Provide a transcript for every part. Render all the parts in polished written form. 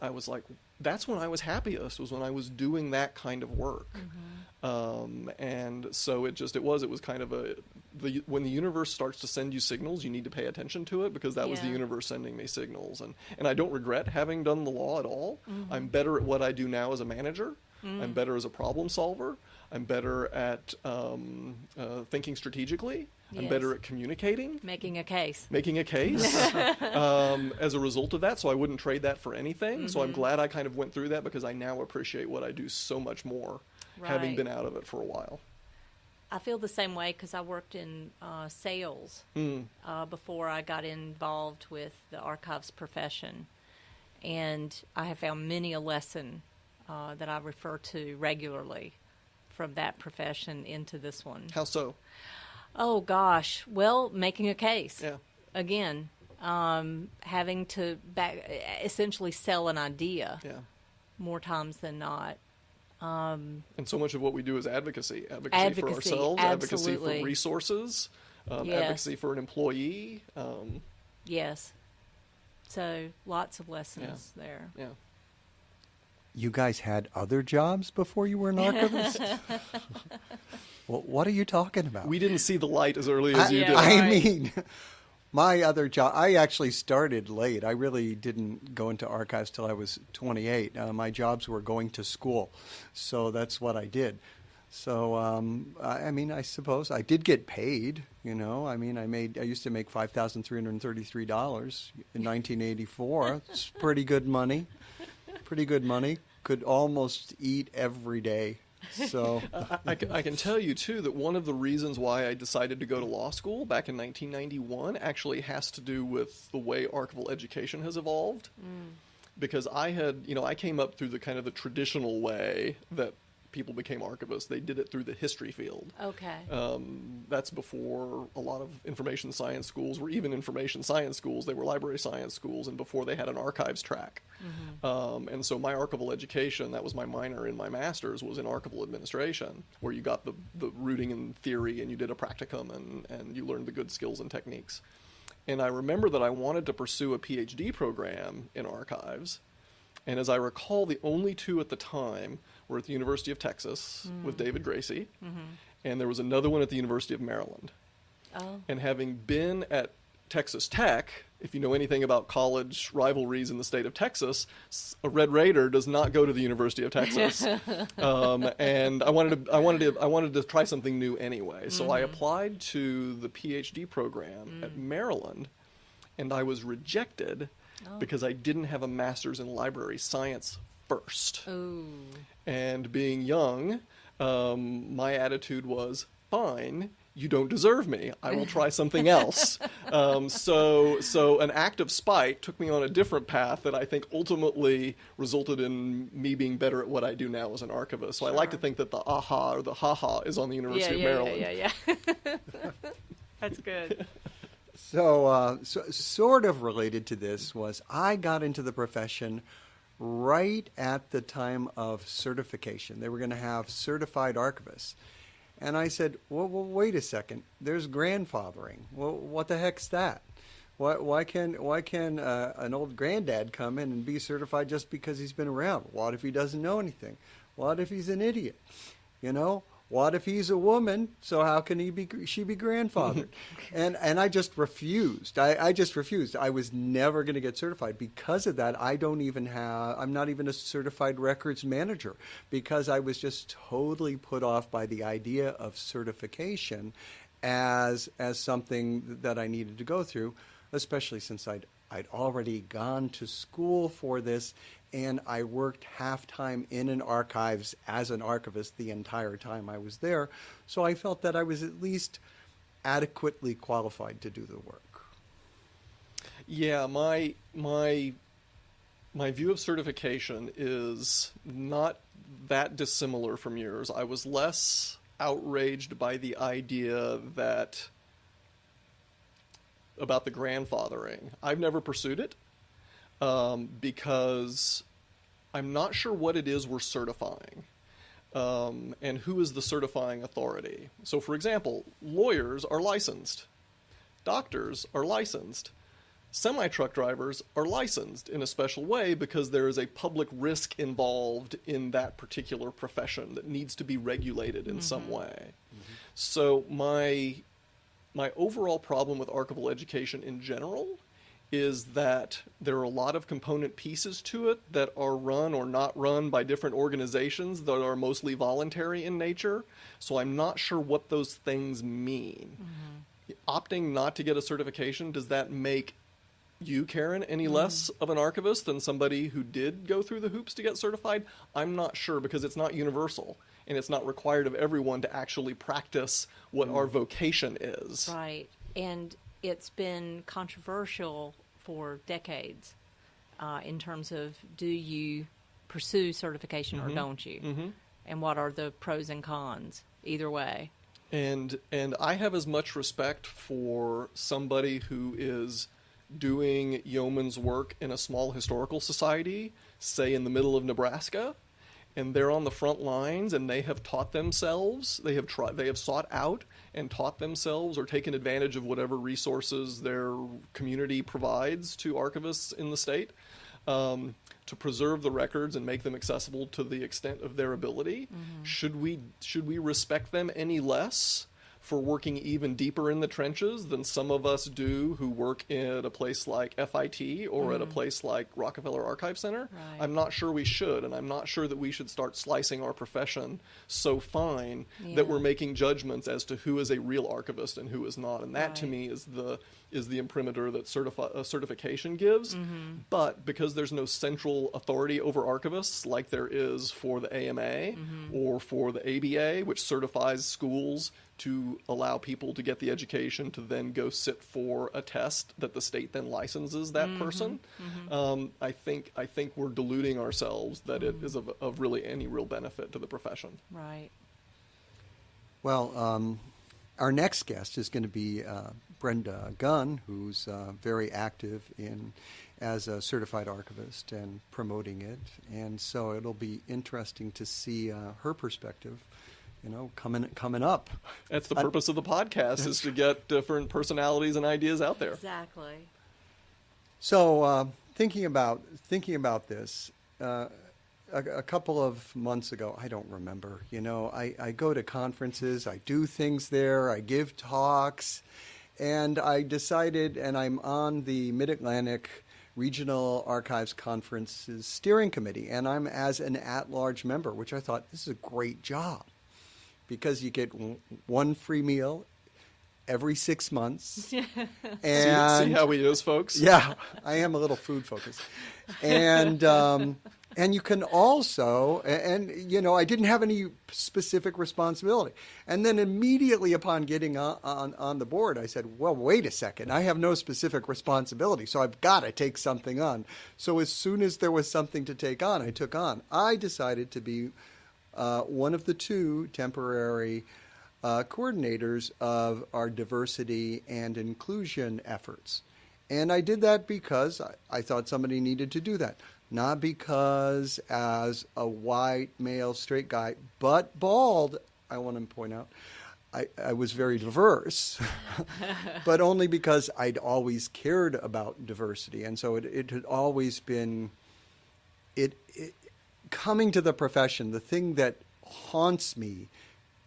I was like, that's when I was happiest, was when I was doing that kind of work. And so it was kind of when the universe starts to send you signals, you need to pay attention to it, because that was the universe sending me signals. And I don't regret having done the law at all. I'm better at what I do now as a manager. I'm better as a problem solver. I'm better at thinking strategically. I'm better at communicating. Making a case. As a result of that, so I wouldn't trade that for anything. So I'm glad I kind of went through that, because I now appreciate what I do so much more, having been out of it for a while. I feel the same way, because I worked in sales before I got involved with the archives profession. And I have found many a lesson that I refer to regularly from that profession into this one. How so? Oh, gosh. Well, making a case. Yeah. Again, having to essentially sell an idea more times than not. And so much of what we do is advocacy for ourselves, advocacy for resources, advocacy for an employee. Yes. So lots of lessons there. Yeah. You guys had other jobs before you were an archivist? Well, what are you talking about? We didn't see the light as early as you did. I mean, my other job, I actually started late. I really didn't go into archives till I was 28. My jobs were going to school, so that's what I did. So, I mean, I suppose I did get paid, you know. I mean, I used to make $5,333 in 1984. It's pretty good money. Could almost eat every day. So I can tell you, too, that one of the reasons why I decided to go to law school back in 1991 actually has to do with the way archival education has evolved. Because I came up through the kind of the traditional way that people became archivists. They did it through the history field. Okay. That's before a lot of information science schools were even information science schools. They were library science schools, and before they had an archives track. And so my archival education, that was my minor in my master's, was in archival administration, where you got the rooting in theory, and you did a practicum, and you learned the good skills and techniques. And I remember that I wanted to pursue a PhD program in archives. And as I recall, the only two at the time were at the University of Texas with David Gracie, and there was another one at the University of Maryland. Oh. And having been at Texas Tech, if you know anything about college rivalries in the state of Texas, a Red Raider does not go to the University of Texas. And I wanted to try something new anyway. So I applied to the PhD program at Maryland, and I was rejected because I didn't have a master's in library science first. Ooh. And being young, my attitude was, fine, you don't deserve me. I will try something else. So an act of spite took me on a different path that I think ultimately resulted in me being better at what I do now as an archivist. So I like to think that the aha or the ha-ha is on the University of Maryland. Yeah. That's good. So sort of related to this was I got into the profession right at the time of certification. They were going to have certified archivists. And I said, well, wait a second. There's grandfathering. Well, what the heck's that? Why can an old granddad come in and be certified just because he's been around? What if he doesn't know anything? What if he's an idiot? You know? What if he's a woman? So how can she be grandfathered? and I just refused. I just refused. I was never going to get certified. Because of that, I'm not even a certified records manager, because I was just totally put off by the idea of certification as something that I needed to go through, especially since I'd already gone to school for this, and I worked half-time in an archives as an archivist the entire time I was there. So I felt that I was at least adequately qualified to do the work. Yeah, my view of certification is not that dissimilar from yours. I was less outraged by the idea about the grandfathering. I've never pursued it because I'm not sure what it is we're certifying and who is the certifying authority. So, for example, lawyers are licensed. Doctors are licensed. Semi-truck drivers are licensed in a special way because there is a public risk involved in that particular profession that needs to be regulated in some way. So my overall problem with archival education in general is that there are a lot of component pieces to it that are run or not run by different organizations that are mostly voluntary in nature. So I'm not sure what those things mean. Opting not to get a certification, does that make you, Karen, any less of an archivist than somebody who did go through the hoops to get certified? I'm not sure, because it's not universal, and it's not required of everyone to actually practice what our vocation is. Right. And it's been controversial for decades in terms of, do you pursue certification or don't you? And what are the pros and cons either way? And I have as much respect for somebody who is doing yeoman's work in a small historical society, say in the middle of Nebraska, and they're on the front lines, and they have taught themselves, they have sought out and taught themselves or taken advantage of whatever resources their community provides to archivists in the state, to preserve the records and make them accessible to the extent of their ability. Should we respect them any less for working even deeper in the trenches than some of us do who work at a place like FIT or at a place like Rockefeller Archive Center? Right. I'm not sure we should, and I'm not sure that we should start slicing our profession so fine that we're making judgments as to who is a real archivist and who is not. And that to me is the imprimatur that certification gives. But because there's no central authority over archivists like there is for the AMA or for the ABA, which certifies schools to allow people to get the education to then go sit for a test that the state then licenses that person. I think we're deluding ourselves that it is of really any real benefit to the profession. Right. Well, our next guest is going to be Brenda Gunn, who's very active as a certified archivist and promoting it. And so it'll be interesting to see her perspective, coming up. That's the purpose of the podcast, is to get different personalities and ideas out there. Exactly. So thinking about this, a couple of months ago, I don't remember, I go to conferences, I do things there, I give talks, and I decided, and I'm on the Mid-Atlantic Regional Archives Conference's steering committee, and I'm as an at-large member, which I thought, this is a great job, because you get one free meal every 6 months. And see how he is, folks? Yeah, I am a little food focused. And you can also, I didn't have any specific responsibility. And then immediately upon getting on the board, I said, well, wait a second, I have no specific responsibility, so I've got to take something on. So as soon as there was something to take on, I took on. I decided to be one of the two temporary coordinators of our diversity and inclusion efforts. And I did that because I thought somebody needed to do that. Not because as a white, male, straight guy, but bald, I want to point out, I was very diverse, but only because I'd always cared about diversity. And so it had always been, coming to the profession, the thing that haunts me,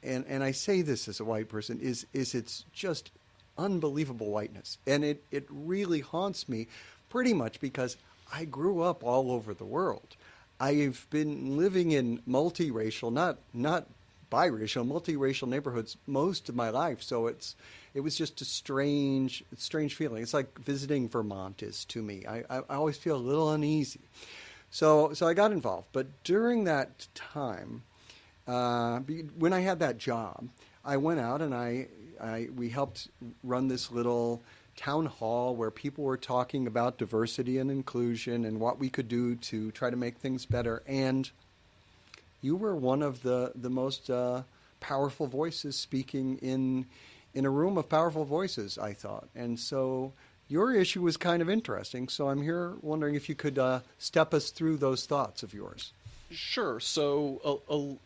and I say this as a white person, is it's just unbelievable whiteness. And it really haunts me pretty much because I grew up all over the world. I've been living in multiracial, not biracial, multiracial neighborhoods most of my life. So it was just a strange feeling. It's like visiting Vermont is to me. I always feel a little uneasy. So I got involved. But during that time, when I had that job, I went out and we helped run this little town hall where people were talking about diversity and inclusion and what we could do to try to make things better. And you were one of the most powerful voices speaking in a room of powerful voices, I thought. And so your issue was kind of interesting. So I'm here wondering if you could step us through those thoughts of yours. Sure. So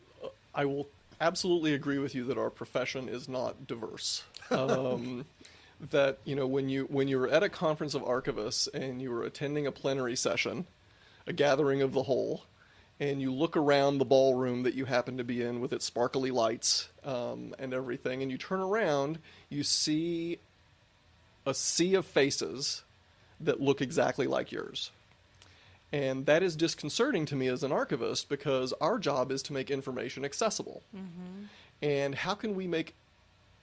I will absolutely agree with you that our profession is not diverse. that, when you're at a conference of archivists and you were attending a plenary session, a gathering of the whole, and you look around the ballroom that you happen to be in with its sparkly lights and everything, and you turn around, you see a sea of faces that look exactly like yours. And that is disconcerting to me as an archivist, because our job is to make information accessible. Mm-hmm. And how can we make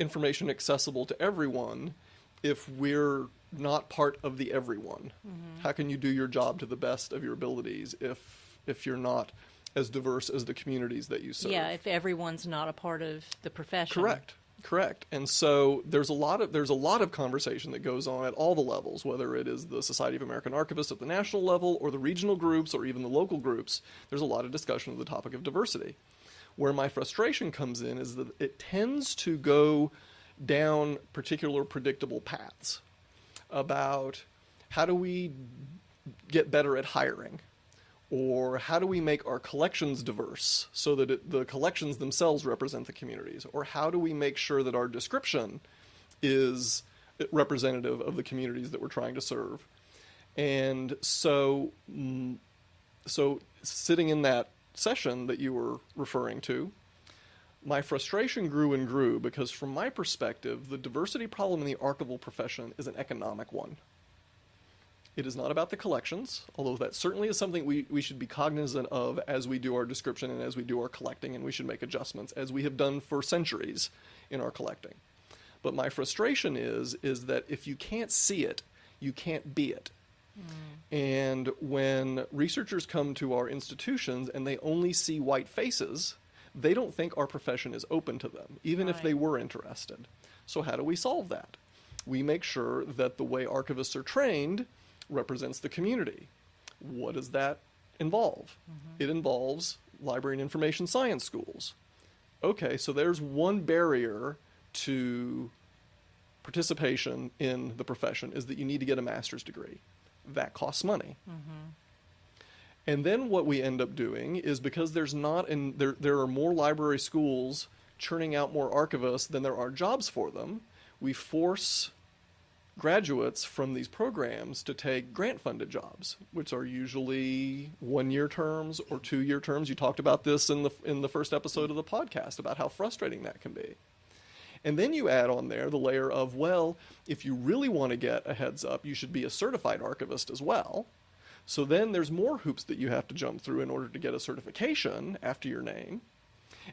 information accessible to everyone if we're not part of the everyone? Mm-hmm. How can you do your job to the best of your abilities if you're not as diverse as the communities that you serve? Yeah, if everyone's not a part of the profession. Correct. And so there's a lot of conversation that goes on at all the levels, whether it is the Society of American Archivists at the national level or the regional groups or even the local groups. There's a lot of discussion of the topic of diversity. Where my frustration comes in is that it tends to go down particular predictable paths about how do we get better at hiring, or how do we make our collections diverse so that the collections themselves represent the communities, or how do we make sure that our description is representative of the communities that we're trying to serve. And so sitting in that session that you were referring to, my frustration grew and grew, because from my perspective, the diversity problem in the archival profession is an economic one. It is not about the collections, although that certainly is something we should be cognizant of as we do our description and as we do our collecting, and we should make adjustments, as we have done for centuries in our collecting. But my frustration is that if you can't see it, you can't be it. And when researchers come to our institutions and they only see white faces, they don't think our profession is open to them, even if they were interested. So how do we solve that? We make sure that the way archivists are trained represents the community. What does that involve? Mm-hmm. It involves library and information science schools. Okay, so there's one barrier to participation in the profession, is that you need to get a master's degree. That costs money. Mm-hmm. And then what we end up doing is, because there are more library schools churning out more archivists than there are jobs for them, we force graduates from these programs to take grant-funded jobs, which are usually 1-year terms or 2-year terms. You talked about this in the first episode of the podcast, about how frustrating that can be. And then you add on there the layer of, well, if you really want to get a heads up, you should be a certified archivist as well. So then there's more hoops that you have to jump through in order to get a certification after your name.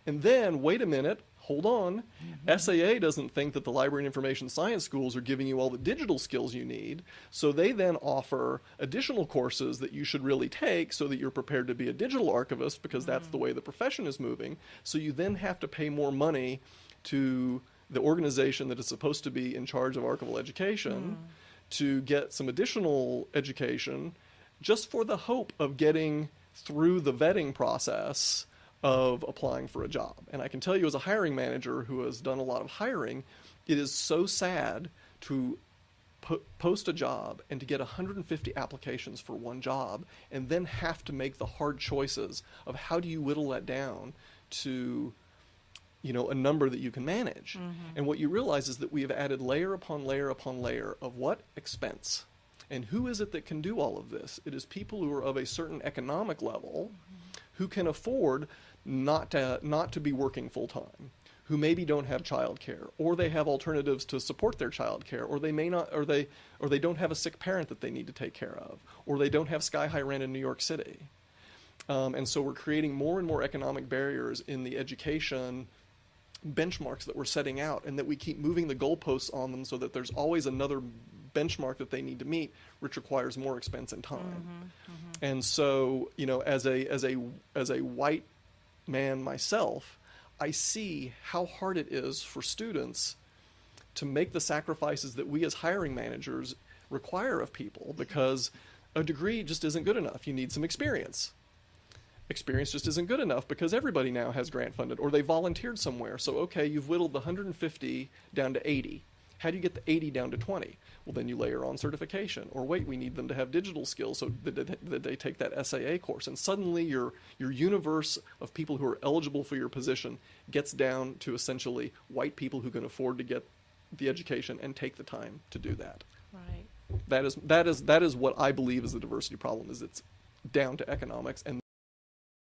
And then, wait a minute, hold on. Mm-hmm. SAA doesn't think that the library and information science schools are giving you all the digital skills you need. So they then offer additional courses that you should really take so that you're prepared to be a digital archivist, because that's the way the profession is moving. So you then have to pay more money to the organization that is supposed to be in charge of archival education to get some additional education, just for the hope of getting through the vetting process of applying for a job. And I can tell you, as a hiring manager who has done a lot of hiring, it is so sad to post a job and to get 150 applications for one job, and then have to make the hard choices of how do you whittle that down to a number that you can manage. Mm-hmm. And what you realize is that we have added layer upon layer upon layer of what? Expense. And who is it that can do all of this? It is people who are of a certain economic level who can afford not to be working full time, who maybe don't have childcare, or they have alternatives to support their childcare, or they may not, or they don't have a sick parent that they need to take care of, or they don't have sky-high rent in New York City. And so we're creating more and more economic barriers in the education benchmarks that we're setting out, and that we keep moving the goalposts on them so that there's always another benchmark that they need to meet, which requires more expense and time. Mm-hmm, mm-hmm. And so, as a white man myself, I see how hard it is for students to make the sacrifices that we as hiring managers require of people, because a degree just isn't good enough. You need some experience. Experience just isn't good enough, because everybody now has grant funded, or they volunteered somewhere. So, okay, you've whittled the 150 down to 80. How do you get the 80 down to 20? Well, then you layer on certification. Or wait, we need them to have digital skills, so that they take that SAA course. And suddenly your universe of people who are eligible for your position gets down to essentially white people who can afford to get the education and take the time to do that. Right. That is what I believe is the diversity problem, is it's down to economics, and